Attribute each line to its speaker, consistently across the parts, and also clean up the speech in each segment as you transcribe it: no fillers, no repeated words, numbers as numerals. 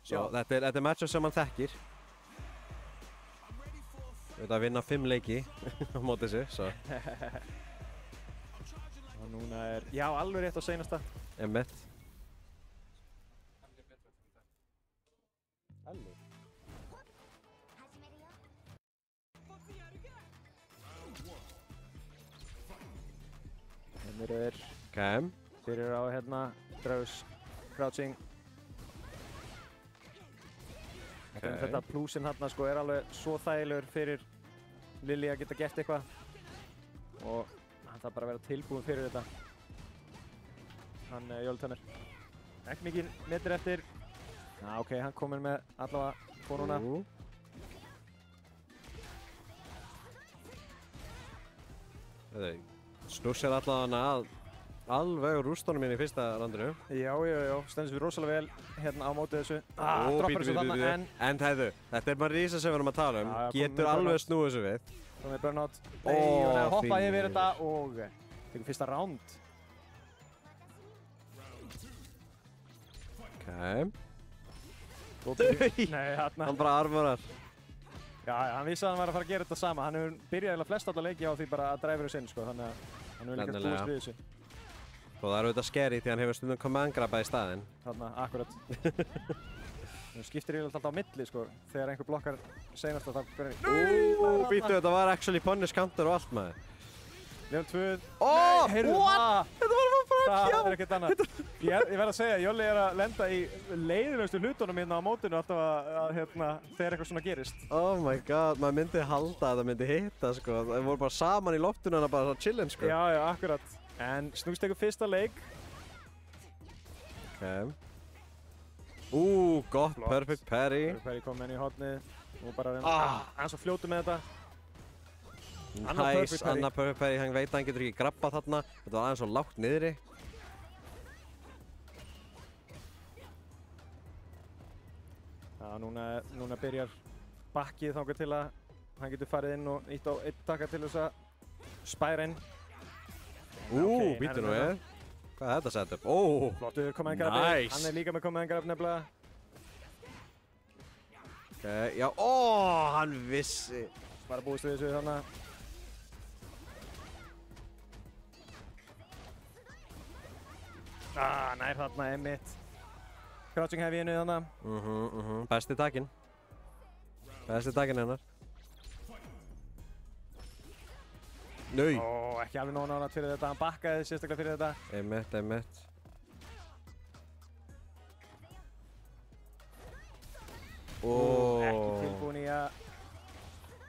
Speaker 1: Svo þetta er matchup sem hann þekkir. Að vinna 5 leiki á móti þessu, svo.
Speaker 2: Og núna já, alveg rétt á seinasta.
Speaker 1: Einmitt.
Speaker 2: Alveg.
Speaker 1: Ok.
Speaker 2: Fyrir á hérna, draus, crouching. Þetta plúsinn hérna sko alveg svo þægilegur fyrir Lily að geta gert eitthvað. Og hann þarf bara að vera tilbúinn fyrir þetta. Hann Jóli. Ekki mikið metir eftir. Já, ok, hann kominn með allavega konuna.
Speaker 1: Snús allavega alveg rústunum mín í fyrsta randinu.
Speaker 2: Já, stendur sér rosalega vel hérna á móti þessu. Droppar þessu þarna
Speaker 1: en þetta er bara rísa sem við erum að tala um. Getur alveg snúið þessu við.
Speaker 2: Svo með burnout. Hoppa yfir þetta og tekur fyrsta round.
Speaker 1: Ok.
Speaker 2: Nei, hérna.
Speaker 1: Hann bara armurar.
Speaker 2: Já, hann vissi að hann var að fara að gera þetta sama. Hann hefur byrjað flest alla leiki á því bara að dræfa þessu inn, sko. Þannig að hann hefur líka búist við þessu.
Speaker 1: Og það er auðvitað scary því hann hefur stundum command grabba í staðinn.
Speaker 2: Þarna, akkurat. Það skiptir yfirleitt alltaf á milli, sko. Þegar einhver blokkar seinast að það byrjar.
Speaker 1: Býtu, þetta var actually punish counter og allt maður.
Speaker 2: Level 2.
Speaker 1: Nei, heyrðu, what? Þetta var bara
Speaker 2: það er ekkert annað. Ég verð að segja, Jolli er að lenda í leiðilegustu hlutunum hérna á mótinu alltaf að hérna, þegar eitthvað svona gerist.
Speaker 1: Oh my god, maður myndi halda að það myndi hitta, sko. Það voru bara saman í loftinu en bara chillin, sko.
Speaker 2: Já, akkurat. En Snús tekur fyrsta leik.
Speaker 1: Ok. Gott, perfect parry.
Speaker 2: Perfect parry kom henni í hornið. Og bara reyna aðeins að fljóta með þetta.
Speaker 1: Nice, annar perfect parry. Hann veit að hann getur ekki grabbað þarna. Þetta var aðeins svo lágt niðri.
Speaker 2: Já, núna byrjar bakkið þangað til að hann getur farið inn og ítt á einn taka til þess að spæra inn.
Speaker 1: Býttu nú við. Hvað er þetta setup?
Speaker 2: Flottur command grabbi.
Speaker 1: Nice.
Speaker 2: Hann er líka með command grabb nefnilega.
Speaker 1: Ok, já, hann vissi.
Speaker 2: Bara búist við þessu þannig. Nær þarna einmitt. Crouching heavy innu þannig.
Speaker 1: Besti takinn. Besti takinn hennar. Nei.
Speaker 2: Ekki alveg nóg nálægt fyrir þetta. Hann bakkaði sérstaklega fyrir þetta.
Speaker 1: Einmitt.
Speaker 2: Ekki tilbúin í að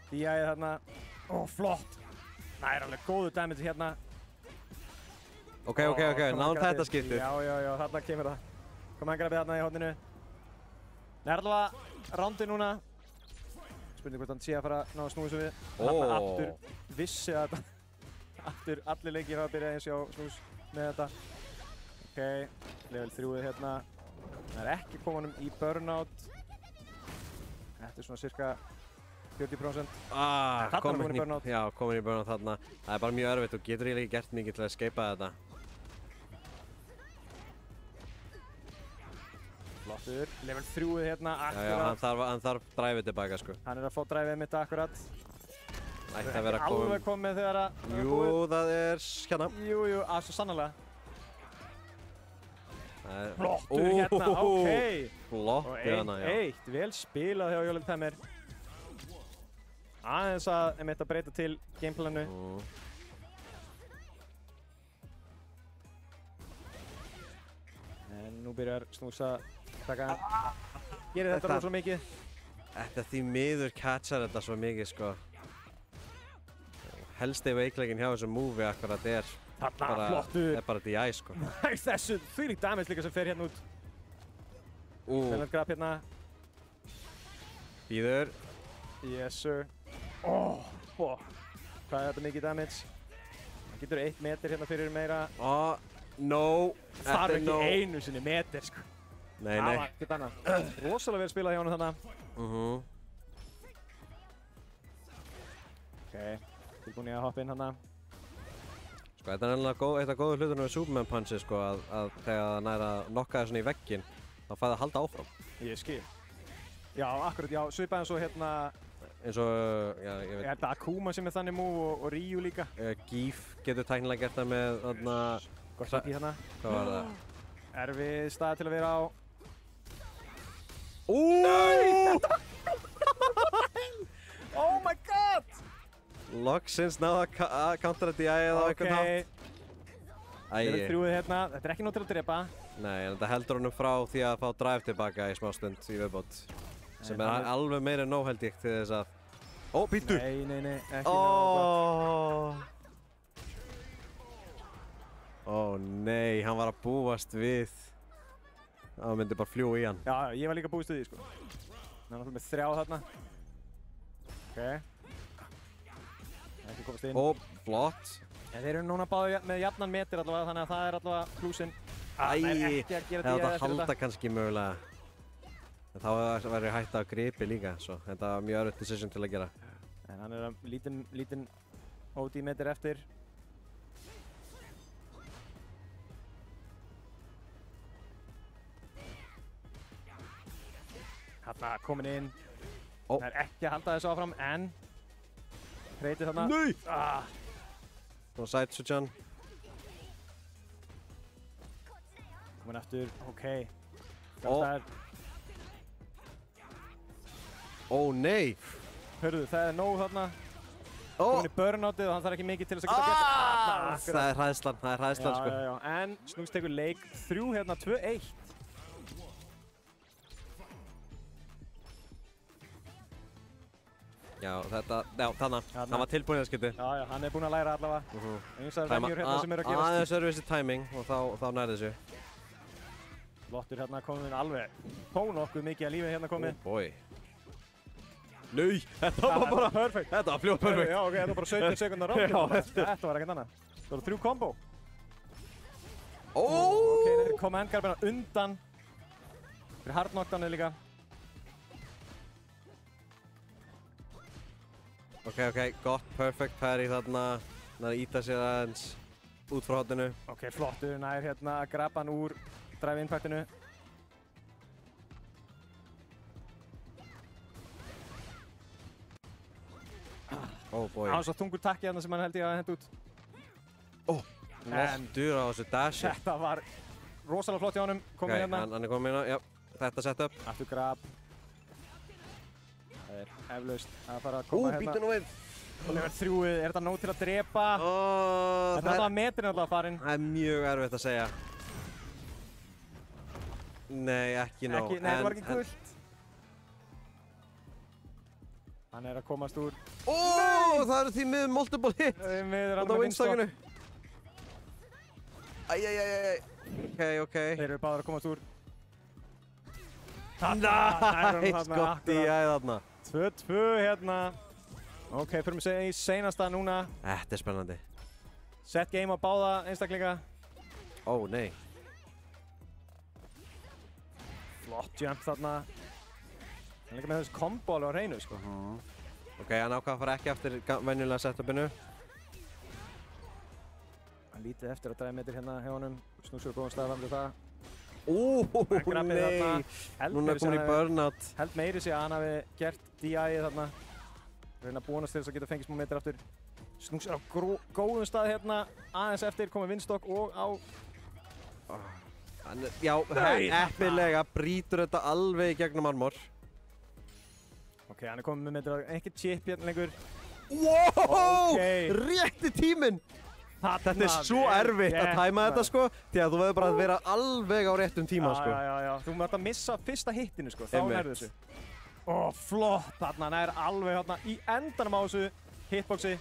Speaker 2: DI þarna. Flott. Nær alveg góðu damage hérna.
Speaker 1: Ok, náðum þetta skiptið.
Speaker 2: Já, þarna kemur það. Command grabbið þarna í horninu. Nei, allavega rándi núna. Spurning hvort hann sé að fara að ná að snúa þessu við. Þarna aftur vissi að aftur allir leikir hafa byrjað eins og Snús með þetta. Ok, level 3 hérna. Það er ekki koma honum í burnout. Þetta er svona cirka 40%. Þarna komin í burnout.
Speaker 1: Já, komin í burnout þarna. Það er bara mjög erfitt og getur eiginlega ekki gert mikið til að escapea þetta.
Speaker 2: Flottur. Level 3 hérna, akkurat.
Speaker 1: Já, hann þarf dræfið tilbaka, sko.
Speaker 2: Hann er að fá dræfið mitt akkurat.
Speaker 1: Ætti að vera komið.
Speaker 2: Alveg komið þegar að...
Speaker 1: Jú, það er hérna.
Speaker 2: Jú, svo sannarlega. Flottur hérna, ok.
Speaker 1: Flott hérna, já.
Speaker 2: Og 1-1, vel spilað hjá Jolli Temmer. Aðeins að einmitt að breyta til gameplanu. En nú byrjar Snús að taka gerir þetta rosalega mikið.
Speaker 1: Þetta því miður catchar þetta svo mikið, sko. Helsti veikleikinn hjá þessu move'i akkurat er bara DI, sko.
Speaker 2: Þessu þvílíkt damage líka sem fer hérna út. Command grab hérna.
Speaker 1: Býður.
Speaker 2: Yes, sir. Hvað er þetta mikið damage? Það getur 1 meter hérna fyrir meira.
Speaker 1: No.
Speaker 2: Það er ekki einu sinni meter, sko.
Speaker 1: Nei.
Speaker 2: Það var ekkert annað. Rosalega vel spilað hjá honum þannig. Ok, tilbúin ég að hoppa inn hana.
Speaker 1: Sko, þetta er nefnilega eitt af góðu hlutunum við Superman Punchi, sko, að þegar það nær að knocka það svona í vegginn, þá fæði það að halda áfram.
Speaker 2: Ég skil. Já, akkurat, já, svipað eins og hérna...
Speaker 1: Eins og, já, ég veit...
Speaker 2: Er þetta Akuma sem er þannig move og Ryu líka?
Speaker 1: Gif getur tæknilega gert það með, þarna...
Speaker 2: Gott ekki hérna.
Speaker 1: Hvað var það?
Speaker 2: Erfið stað til að vera á.
Speaker 1: Nei!
Speaker 2: Oh my god!
Speaker 1: Loksins náða að countera DI-ið á einhvern hátt.
Speaker 2: Level 3 hérna, þetta er ekki nóg til að drepa.
Speaker 1: Nei, en þetta heldur honum frá því að fá drive tilbaka í smá stund í viðbót. Sem er alveg meira en nóg held ég til þess að... Ó, býttu!
Speaker 2: Nei, ekki nóg.
Speaker 1: Ó nei, hann var að búast við. Það myndi bara fljúa í hann.
Speaker 2: Já, ég var líka búist við því, sko. Það er náttúrulega með 3 þarna. Ok. Ekki komast inn.
Speaker 1: Ó, flott.
Speaker 2: En þeir eru núna báði með jafnan metir allavega, þannig að það er allavega plusinn.
Speaker 1: Æ, þetta halda kannski mögulega. En þá væri hægt að gripi líka, svo þetta var mjög örugt decision til að gera.
Speaker 2: En hann er lítinn OD metir eftir. Þarna komin inn. Það er ekki að halda þessu áfram, en... Kreitið þarna.
Speaker 1: Nei! Svona side switchan.
Speaker 2: Komin aftur, ok.
Speaker 1: Ó nei!
Speaker 2: Hörðu, það er nóg þarna. Komin í burnoutið og hann þarf ekki mikið til þess að geta gert.
Speaker 1: Það er hræðslan, sko.
Speaker 2: Já. En Snooks tekur leik 3 hérna, 2-1.
Speaker 1: Já, þannig. Hann var tilbúinn í það skipti.
Speaker 2: Já, hann er búinn að læra allavega. Ýmsar venjur hérna sem eru að gerast.
Speaker 1: Aðeins öðruvísi timing og þá nærði þessu.
Speaker 2: Flottur hérna komin alveg nokkuð mikið að lífið hérna komið.
Speaker 1: Oh boy. Nei, þetta var bara
Speaker 2: perfekt.
Speaker 1: Þetta var fljótt perfekt.
Speaker 2: Já, ok, þetta var bara 17 sekundar rátt. Þetta var ekkert annað. Það voru 3 kombo. Ok, þeir koma endgarbina undan. Fyrir hardknockdownið líka.
Speaker 1: Ok, gott, perfect parry þarna. Hann er að íta sér aðeins út frá hotinu. Ok,
Speaker 2: flottur, nær hérna að grabba hann úr drive impactinu.
Speaker 1: Oh boy.
Speaker 2: Það var svo þungur takki hérna sem hann held ég að henda út.
Speaker 1: Flottur á þessu dashi.
Speaker 2: Þetta var rosalega flott hjá honum, komið hérna.
Speaker 1: Hann er komið hérna, já. Þetta setup.
Speaker 2: Aftur grab. Það er eflaust að fara að koma hérna.
Speaker 1: Býttu nú við.
Speaker 2: Og level 3, er þetta nóg til að drepa? Þetta er alltaf metrin alltaf farinn.
Speaker 1: Það er mjög erfitt að segja. Nei, ekki nóg.
Speaker 2: Nei, það var ekki gult. Hann er að komast úr.
Speaker 1: Það eru því miður multiple hit.
Speaker 2: Miður
Speaker 1: alveg með vinstakinu. Ok.
Speaker 2: Þeir eru báðir að komast úr.
Speaker 1: Nice, gott í æð þarna.
Speaker 2: 2-2 hérna. Ok, fyrir mig segja í seinasta núna.
Speaker 1: Þetta er spennandi.
Speaker 2: Set game á báða einstaklinga.
Speaker 1: Ó, nei.
Speaker 2: Flott jump þarna. Hann er líka með þessu kombo alveg á hreinu, sko.
Speaker 1: Ok, hann ákvað að fara ekki eftir venjulega setupinu.
Speaker 2: Hann lítið eftir að draga metir hérna hjá honum. Snúsur góðan stað fram til það.
Speaker 1: Nei. Núna er komin í burnout.
Speaker 2: Held meiri sig að hann hafi gert DI-ið þarna. Reyna að búnast til þess að geta fengið smá metir aftur. Snús er á góðum stað hérna. Aðeins eftir komið Windstock og á...
Speaker 1: Já, eppilega brýtur þetta alveg í gegnum armor.
Speaker 2: Ok, hann er komið með metir, ekki chip hérna lengur.
Speaker 1: Wow! Rétti tíminn! Þetta er svo erfitt að tæma þetta, sko. Því að þú verður bara að vera alveg á réttum tíma, sko.
Speaker 2: Já. Þú verður að missa fyrsta hittinu, sko. Þá nærðu þessu. Flott þarna, hann er alveg hérna í endanum á þessu hitboxi.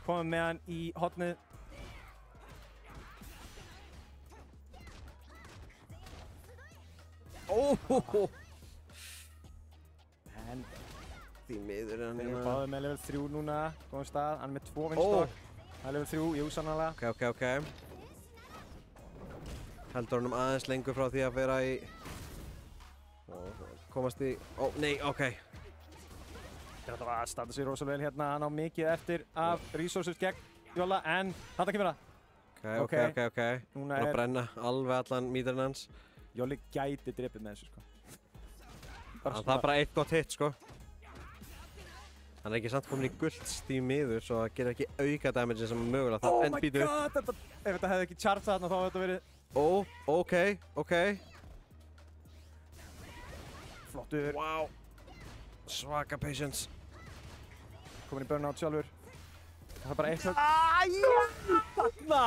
Speaker 2: Komið með hann í hotnið. En
Speaker 1: því miður er hann
Speaker 2: hérna. Þeir eru báðið með level 3 núna, góðum stað. Hann er með 2 Windstock. Það er level 3, jú, sannarlega.
Speaker 1: Ok. Heldur honum aðeins lengur frá því að vera í... komast í... nei, ok.
Speaker 2: Þetta var að standa sér rosalega vel hérna. Hann á mikið eftir af resources gegn Jolla, en þarna kemur það.
Speaker 1: Ok. Núna er... brenna alveg allan míturinn hans.
Speaker 2: Jolli gæti drepið með þessu, sko.
Speaker 1: Það er bara eitt gott hit, sko. Hann er ekki samt komin í gult stíð miður, svo það gerir ekki auka damage sem mögulega það.
Speaker 2: Oh my god, ef þetta hefði ekki charged þarna þá hefði þetta verið...
Speaker 1: Ok.
Speaker 2: Flottur.
Speaker 1: Wow. Svaka patience.
Speaker 2: Komin í burnout sjálfur. Það er bara eitt...
Speaker 1: Þarna!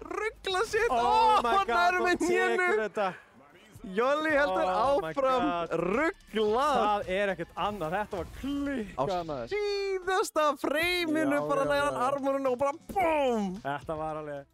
Speaker 1: Ruggla sitt!
Speaker 2: Oh my god,
Speaker 1: hann er með
Speaker 2: þú tekur
Speaker 1: hnénu!
Speaker 2: þetta.
Speaker 1: Jolly heldur áfram. Ruggla!
Speaker 2: Það er ekkert annað, þetta var klikkað maður.
Speaker 1: Síðasta freyminu bara næran armurinn og bara BOOM!
Speaker 2: Þetta var alveg...